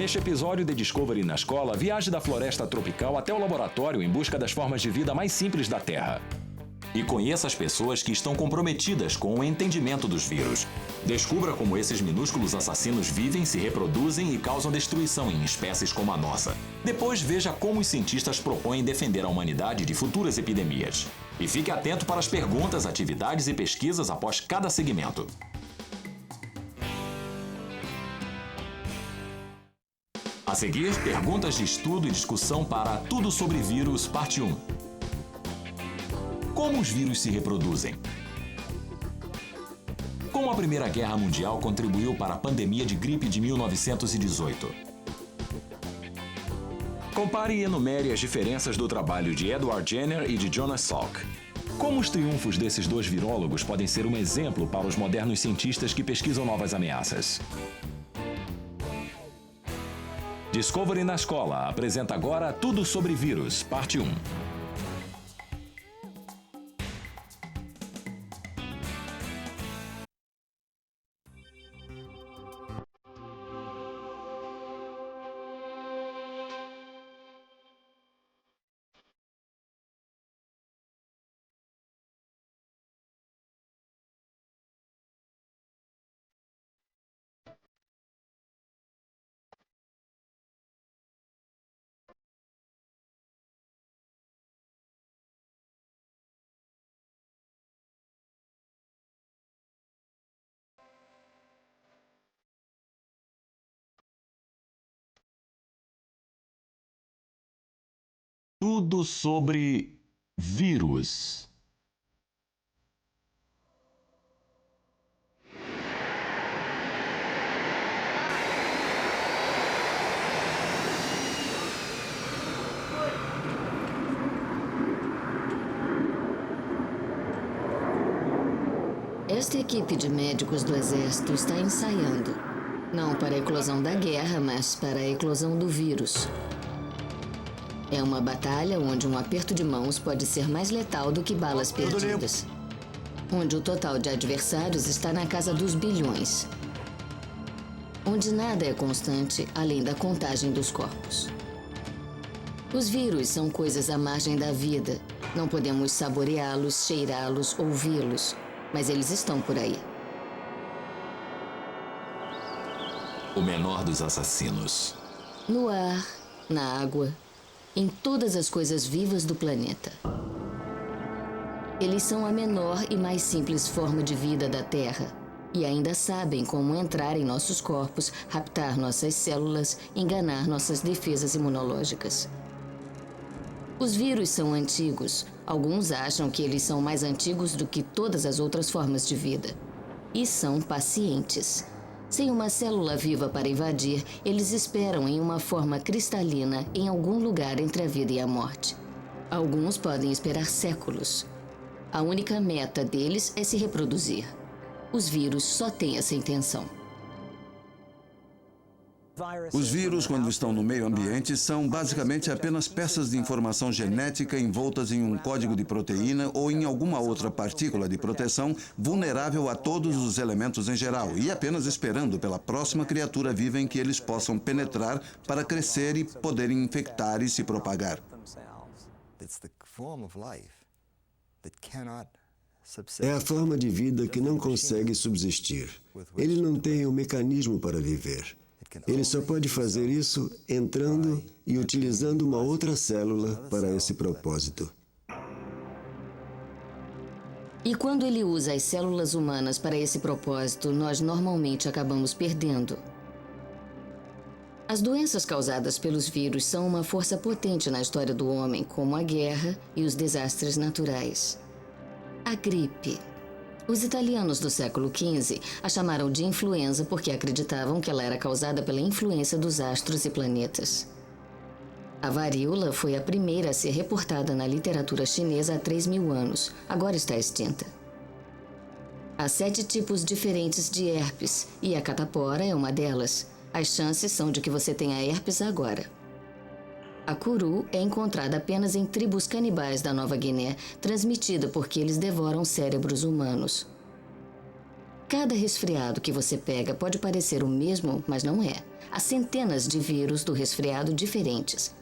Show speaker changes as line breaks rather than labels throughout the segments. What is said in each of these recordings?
Neste episódio de Discovery na Escola, viaje da floresta tropical até o laboratório em busca das formas de vida mais simples da Terra. E conheça as pessoas que estão comprometidas com o entendimento dos vírus. Descubra como esses minúsculos assassinos vivem, se reproduzem e causam destruição em espécies como a nossa. Depois veja como os cientistas propõem defender a humanidade de futuras epidemias. E fique atento para as perguntas, atividades e pesquisas após cada segmento. A seguir, perguntas de estudo e discussão para Tudo sobre Vírus, parte 1. Como os vírus se reproduzem? Como a Primeira Guerra Mundial contribuiu para a pandemia de gripe de 1918? Compare e enumere as diferenças do trabalho de Edward Jenner e de Jonas Salk. Como os triunfos desses dois virólogos podem ser um exemplo para os modernos cientistas que pesquisam novas ameaças? Discovery na Escola apresenta agora Tudo sobre Vírus, parte 1. Tudo sobre vírus.
Esta equipe de médicos do Exército está ensaiando. Não para a eclosão da guerra, mas para a eclosão do vírus. É uma batalha onde um aperto de mãos pode ser mais letal do que balas perdidas. Onde o total de adversários está na casa dos bilhões. Onde nada é constante além da contagem dos corpos. Os vírus são coisas à margem da vida. Não podemos saboreá-los, cheirá-los, ouvi-los. Mas eles estão por aí.
O menor dos assassinos.
No ar, na água, em todas as coisas vivas do planeta. Eles são a menor e mais simples forma de vida da Terra. E ainda sabem como entrar em nossos corpos, raptar nossas células, enganar nossas defesas imunológicas. Os vírus são antigos. Alguns acham que eles são mais antigos do que todas as outras formas de vida. E são pacientes. Sem uma célula viva para invadir, eles esperam em uma forma cristalina em algum lugar entre a vida e a morte. Alguns podem esperar séculos. A única meta deles é se reproduzir. Os vírus só têm essa intenção.
Os vírus, quando estão no meio ambiente, são basicamente apenas peças de informação genética envoltas em um código de proteína ou em alguma outra partícula de proteção vulnerável a todos os elementos em geral e apenas esperando pela próxima criatura viva em que eles possam penetrar para crescer e poderem infectar e se propagar.
É a forma de vida que não consegue subsistir. Ele não tem um mecanismo para viver. Ele só pode fazer isso entrando e utilizando uma outra célula para esse propósito.
E quando ele usa as células humanas para esse propósito, nós normalmente acabamos perdendo. As doenças causadas pelos vírus são uma força potente na história do homem, como a guerra e os desastres naturais. A gripe. Os italianos do século XV a chamaram de influenza porque acreditavam que ela era causada pela influência dos astros e planetas. A varíola foi a primeira a ser reportada na literatura chinesa há 3.000 anos. Agora está extinta. Há 7 tipos diferentes de herpes e a catapora é uma delas. As chances são de que você tenha herpes agora. A curu é encontrada apenas em tribos canibais da Nova Guiné, transmitida porque eles devoram cérebros humanos. Cada resfriado que você pega pode parecer o mesmo, mas não é. Há centenas de vírus do resfriado diferentes.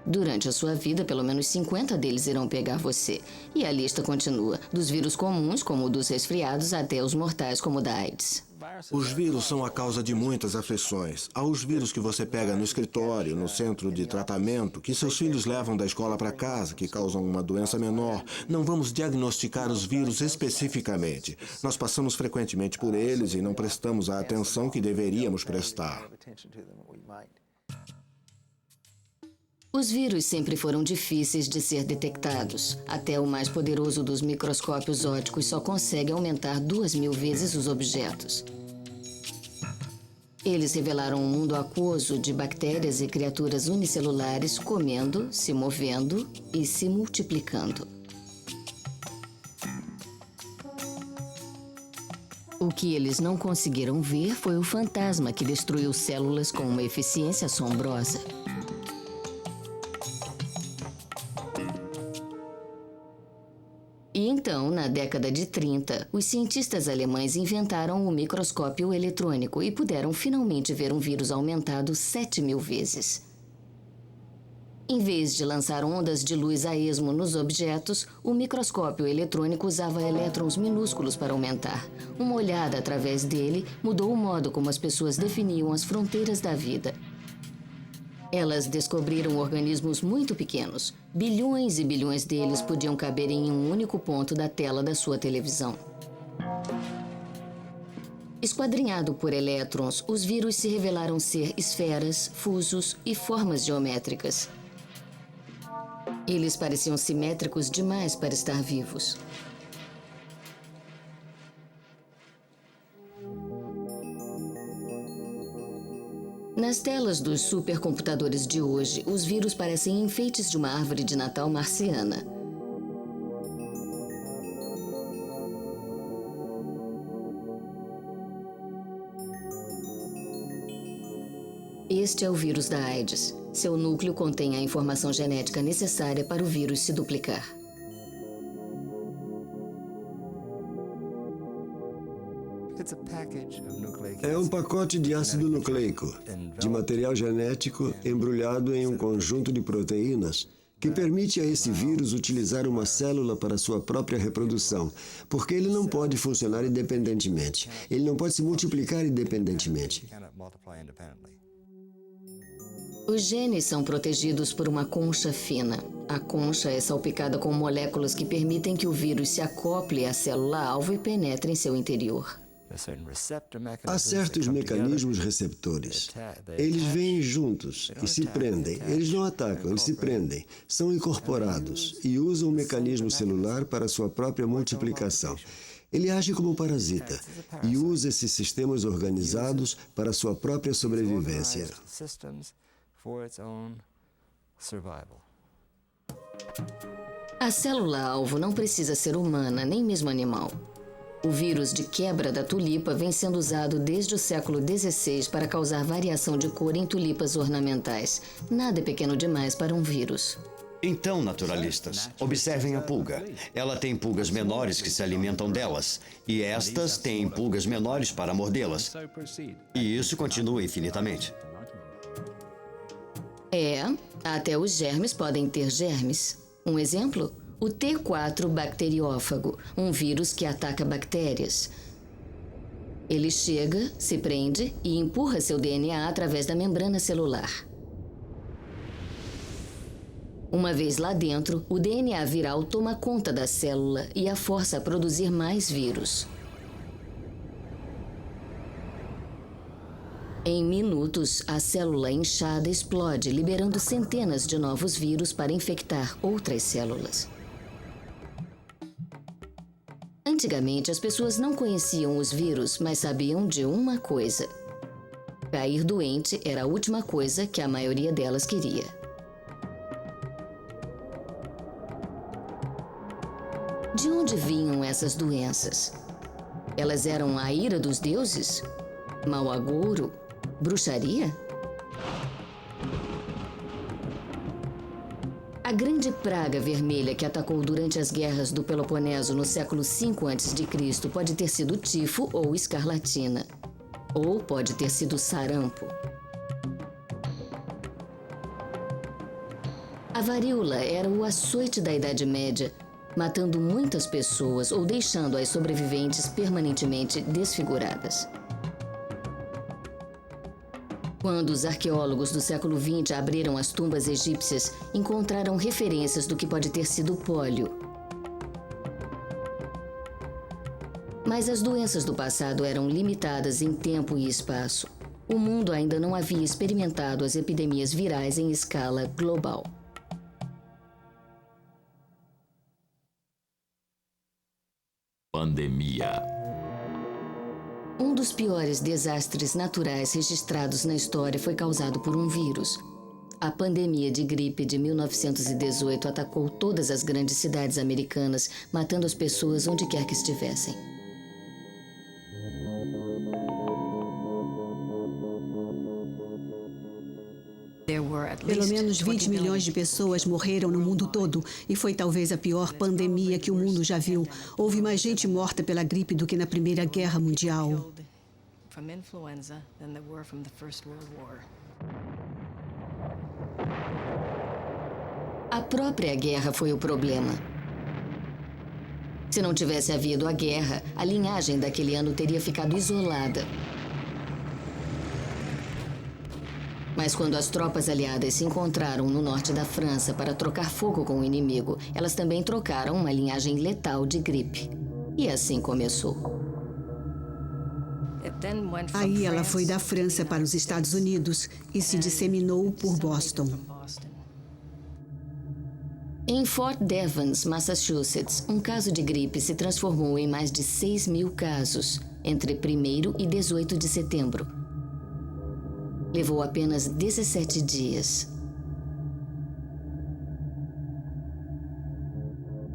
Durante a sua vida, pelo menos 50 deles irão pegar você. E a lista continua, dos vírus comuns, como o dos resfriados, até os mortais, como o da AIDS.
Os vírus são a causa de muitas aflições. Há os vírus que você pega no escritório, no centro de tratamento, que seus filhos levam da escola para casa, que causam uma doença menor. Não vamos diagnosticar os vírus especificamente. Nós passamos frequentemente por eles e não prestamos a atenção que deveríamos prestar.
Os vírus sempre foram difíceis de ser detectados. Até o mais poderoso dos microscópios ópticos só consegue aumentar 2.000 vezes os objetos. Eles revelaram um mundo aquoso de bactérias e criaturas unicelulares comendo, se movendo e se multiplicando. O que eles não conseguiram ver foi o fantasma que destruiu células com uma eficiência assombrosa. E então, na década de 30, os cientistas alemães inventaram o microscópio eletrônico e puderam finalmente ver um vírus aumentado 7.000 vezes. Em vez de lançar ondas de luz a esmo nos objetos, o microscópio eletrônico usava elétrons minúsculos para aumentar. Uma olhada através dele mudou o modo como as pessoas definiam as fronteiras da vida. Elas descobriram organismos muito pequenos. Bilhões e bilhões deles podiam caber em um único ponto da tela da sua televisão. Esquadrinhado por elétrons, os vírus se revelaram ser esferas, fusos e formas geométricas. Eles pareciam simétricos demais para estar vivos. Nas telas dos supercomputadores de hoje, os vírus parecem enfeites de uma árvore de Natal marciana. Este é o vírus da AIDS. Seu núcleo contém a informação genética necessária para o vírus se duplicar.
É um pacote de ácido nucleico, de material genético embrulhado em um conjunto de proteínas que permite a esse vírus utilizar uma célula para sua própria reprodução, porque ele não pode funcionar independentemente. Ele não pode se multiplicar independentemente.
Os genes são protegidos por uma concha fina. A concha é salpicada com moléculas que permitem que o vírus se acople à célula-alvo e penetre em seu interior.
Há certos mecanismos receptores. Eles vêm juntos e se prendem. Eles não atacam, eles se prendem. São incorporados e usam o mecanismo celular para sua própria multiplicação. Ele age como parasita e usa esses sistemas organizados para sua própria sobrevivência.
A célula-alvo não precisa ser humana, nem mesmo animal. O vírus de quebra da tulipa vem sendo usado desde o século XVI para causar variação de cor em tulipas ornamentais. Nada é pequeno demais para um vírus.
Então, naturalistas, observem a pulga. Ela tem pulgas menores que se alimentam delas, e estas têm pulgas menores para mordê-las. E isso continua infinitamente.
Até os germes podem ter germes. Um exemplo? O T4 bacteriófago, um vírus que ataca bactérias. Ele chega, se prende e empurra seu DNA através da membrana celular. Uma vez lá dentro, o DNA viral toma conta da célula e a força a produzir mais vírus. Em minutos, a célula inchada explode, liberando centenas de novos vírus para infectar outras células. Antigamente, as pessoas não conheciam os vírus, mas sabiam de uma coisa. Cair doente era a última coisa que a maioria delas queria. De onde vinham essas doenças? Elas eram a ira dos deuses? Mau agouro? Bruxaria? A A grande praga vermelha que atacou durante as guerras do Peloponeso no século V a.C. pode ter sido tifo ou escarlatina. Ou pode ter sido sarampo. A varíola era o açoite da Idade Média, matando muitas pessoas ou deixando as sobreviventes permanentemente desfiguradas. Quando os arqueólogos do século XX abriram as tumbas egípcias, encontraram referências do que pode ter sido pólio. Mas as doenças do passado eram limitadas em tempo e espaço. O mundo ainda não havia experimentado as epidemias virais em escala global.
Pandemia.
Um dos piores desastres naturais registrados na história foi causado por um vírus. A pandemia de gripe de 1918 atacou todas as grandes cidades americanas, matando as pessoas onde quer que estivessem.
Pelo menos 20 milhões de pessoas morreram no mundo todo e foi talvez a pior pandemia que o mundo já viu. Houve mais gente morta pela gripe do que na Primeira Guerra Mundial.
A própria guerra foi o problema. Se não tivesse havido a guerra, a linhagem daquele ano teria ficado isolada. Mas quando as tropas aliadas se encontraram no norte da França para trocar fogo com o inimigo, elas também trocaram uma linhagem letal de gripe. E assim começou.
Aí ela foi da França para os Estados Unidos e se disseminou por Boston.
Em Fort Devens, Massachusetts, um caso de gripe se transformou em mais de 6.000 casos entre 1º e 18 de setembro. Levou apenas 17 dias.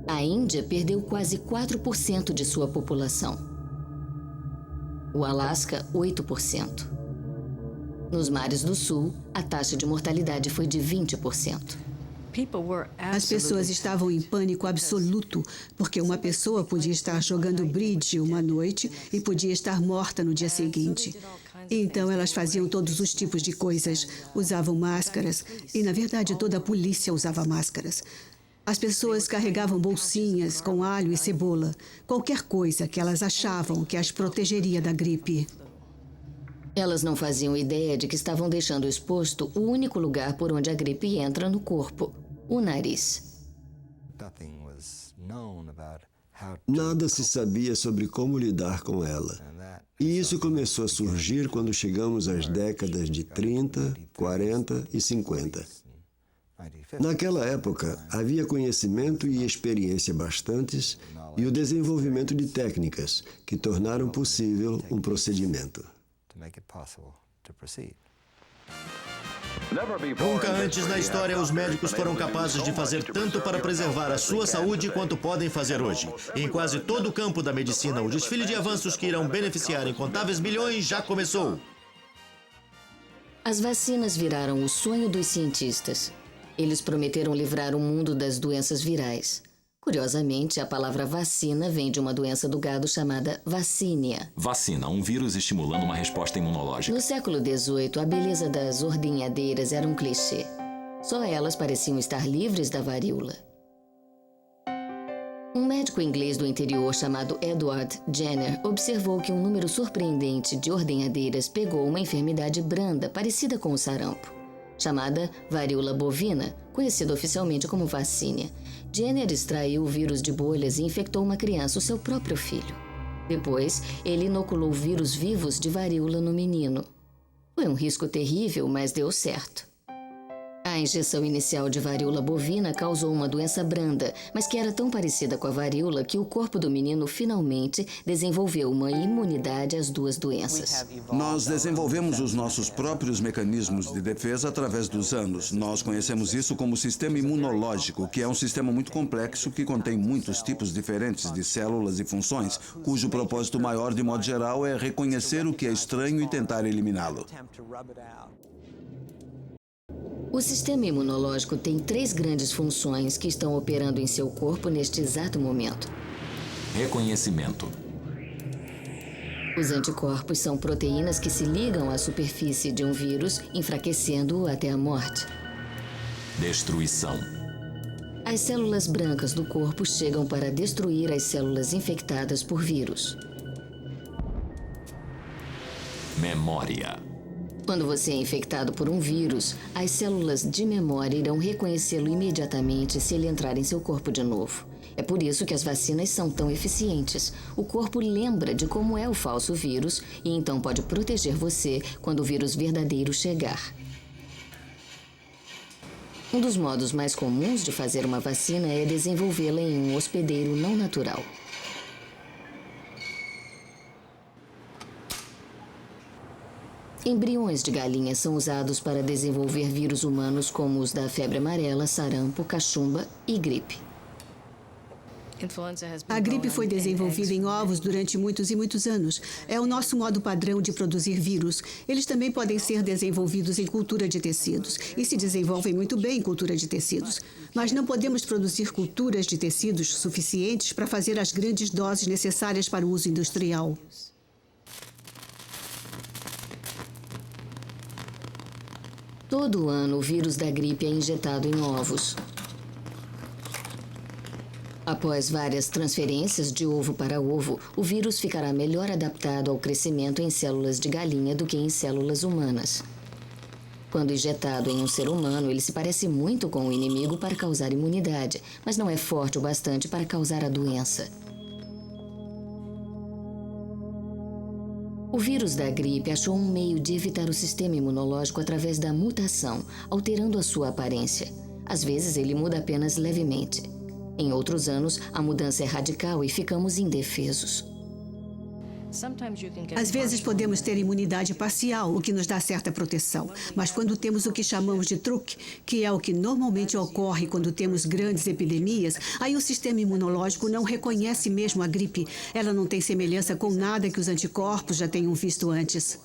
A Índia perdeu quase 4% de sua população. O Alasca, 8%. Nos mares do sul, a taxa de mortalidade foi de 20%.
As pessoas estavam em pânico absoluto, porque uma pessoa podia estar jogando bridge uma noite e podia estar morta no dia seguinte. Então elas faziam todos os tipos de coisas, usavam máscaras, e na verdade toda a polícia usava máscaras. As pessoas carregavam bolsinhas com alho e cebola, qualquer coisa que elas achavam que as protegeria da gripe.
Elas não faziam ideia de que estavam deixando exposto o único lugar por onde a gripe entra no corpo, o nariz.
Nada se sabia sobre como lidar com ela. E isso começou a surgir quando chegamos às décadas de 30, 40 e 50. Naquela época, havia conhecimento e experiência bastantes e o desenvolvimento de técnicas que tornaram possível um procedimento.
Nunca antes na história os médicos foram capazes de fazer tanto para preservar a sua saúde quanto podem fazer hoje. Em quase todo o campo da medicina, o desfile de avanços que irão beneficiar incontáveis milhões já começou.
As vacinas viraram o sonho dos cientistas. Eles prometeram livrar o mundo das doenças virais. Curiosamente, a palavra vacina vem de uma doença do gado chamada vacínia.
Vacina, um vírus estimulando uma resposta imunológica.
No século XVIII, a beleza das ordenhadeiras era um clichê. Só elas pareciam estar livres da varíola. Um médico inglês do interior chamado Edward Jenner observou que um número surpreendente de ordenhadeiras pegou uma enfermidade branda parecida com o sarampo, chamada varíola bovina, conhecida oficialmente como vacínia. Jenner extraiu o vírus de bolhas e infectou uma criança, o seu próprio filho. Depois, ele inoculou vírus vivos de varíola no menino. Foi um risco terrível, mas deu certo. A injeção inicial de varíola bovina causou uma doença branda, mas que era tão parecida com a varíola que o corpo do menino finalmente desenvolveu uma imunidade às duas doenças.
Nós desenvolvemos os nossos próprios mecanismos de defesa através dos anos. Nós conhecemos isso como sistema imunológico, que é um sistema muito complexo que contém muitos tipos diferentes de células e funções, cujo propósito maior, de modo geral, é reconhecer o que é estranho e tentar eliminá-lo.
O sistema imunológico tem 3 grandes funções que estão operando em seu corpo neste exato momento.
Reconhecimento.
Os anticorpos são proteínas que se ligam à superfície de um vírus, enfraquecendo-o até a morte.
Destruição.
As células brancas do corpo chegam para destruir as células infectadas por vírus.
Memória.
Quando você é infectado por um vírus, as células de memória irão reconhecê-lo imediatamente se ele entrar em seu corpo de novo. É por isso que as vacinas são tão eficientes. O corpo lembra de como é o falso vírus e então pode proteger você quando o vírus verdadeiro chegar. Um dos modos mais comuns de fazer uma vacina é desenvolvê-la em um hospedeiro não natural. Embriões de galinha são usados para desenvolver vírus humanos como os da febre amarela, sarampo, cachumba e gripe.
A gripe foi desenvolvida em ovos durante muitos e muitos anos. É o nosso modo padrão de produzir vírus. Eles também podem ser desenvolvidos em cultura de tecidos e se desenvolvem muito bem em cultura de tecidos. Mas não podemos produzir culturas de tecidos suficientes para fazer as grandes doses necessárias para o uso industrial.
Todo ano, o vírus da gripe é injetado em ovos. Após várias transferências de ovo para ovo, o vírus ficará melhor adaptado ao crescimento em células de galinha do que em células humanas. Quando injetado em um ser humano, ele se parece muito com o inimigo para causar imunidade, mas não é forte o bastante para causar a doença. O vírus da gripe achou um meio de evitar o sistema imunológico através da mutação, alterando a sua aparência. Às vezes, ele muda apenas levemente. Em outros anos, a mudança é radical e ficamos indefesos.
Às vezes podemos ter imunidade parcial, o que nos dá certa proteção. Mas quando temos o que chamamos de truque, que é o que normalmente ocorre quando temos grandes epidemias, aí o sistema imunológico não reconhece mesmo a gripe. Ela não tem semelhança com nada que os anticorpos já tenham visto antes.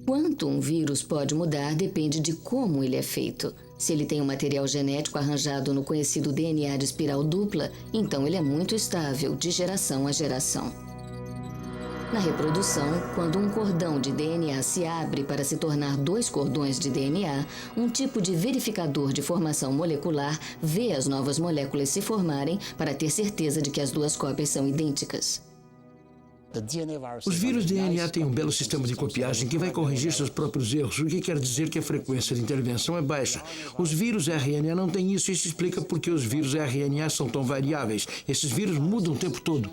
Quanto um vírus pode mudar depende de como ele é feito. Se ele tem um material genético arranjado no conhecido DNA de espiral dupla, então ele é muito estável de geração a geração. Na reprodução, quando um cordão de DNA se abre para se tornar 2 cordões de DNA, um tipo de verificador de formação molecular vê as novas moléculas se formarem para ter certeza de que as 2 cópias são idênticas.
Os vírus DNA têm um belo sistema de copiagem que vai corrigir seus próprios erros, o que quer dizer que a frequência de intervenção é baixa. Os vírus RNA não têm isso e isso explica por que os vírus RNA são tão variáveis. Esses vírus mudam o tempo todo.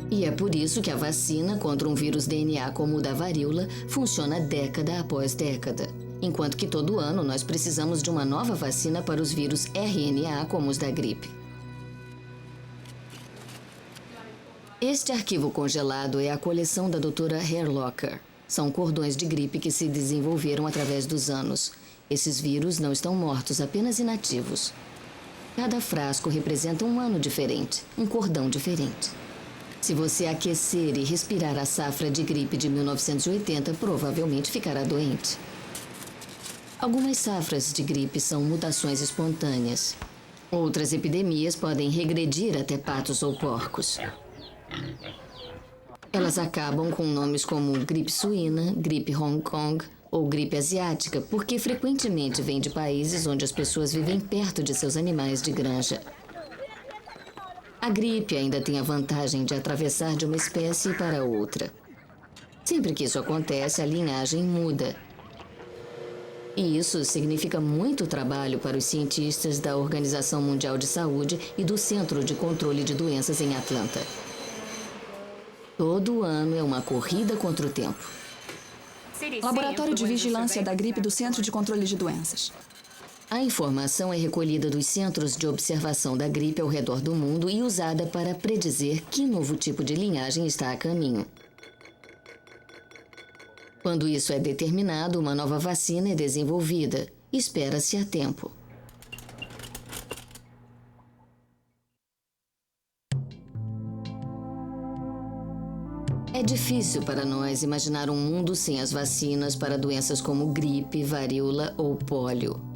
E é por isso que a vacina contra um vírus DNA como o da varíola funciona década após década. Enquanto que todo ano nós precisamos de uma nova vacina para os vírus RNA como os da gripe. Este arquivo congelado é a coleção da doutora Herlocker. São cordões de gripe que se desenvolveram através dos anos. Esses vírus não estão mortos, apenas inativos. Cada frasco representa um ano diferente, um cordão diferente. Se você aquecer e respirar a safra de gripe de 1980, provavelmente ficará doente. Algumas safras de gripe são mutações espontâneas. Outras epidemias podem regredir até patos ou porcos. Elas acabam com nomes como gripe suína, gripe Hong Kong ou gripe asiática, porque frequentemente vêm de países onde as pessoas vivem perto de seus animais de granja. A gripe ainda tem a vantagem de atravessar de uma espécie para outra. Sempre que isso acontece, a linhagem muda. E isso significa muito trabalho para os cientistas da Organização Mundial de Saúde e do Centro de Controle de Doenças em Atlanta. Todo ano é uma corrida contra o tempo.
Laboratório de Vigilância da Gripe do Centro de Controle de Doenças.
A informação é recolhida dos centros de observação da gripe ao redor do mundo e usada para predizer que novo tipo de linhagem está a caminho. Quando isso é determinado, uma nova vacina é desenvolvida. Espera-se a tempo. É difícil para nós imaginar um mundo sem as vacinas para doenças como gripe, varíola ou pólio.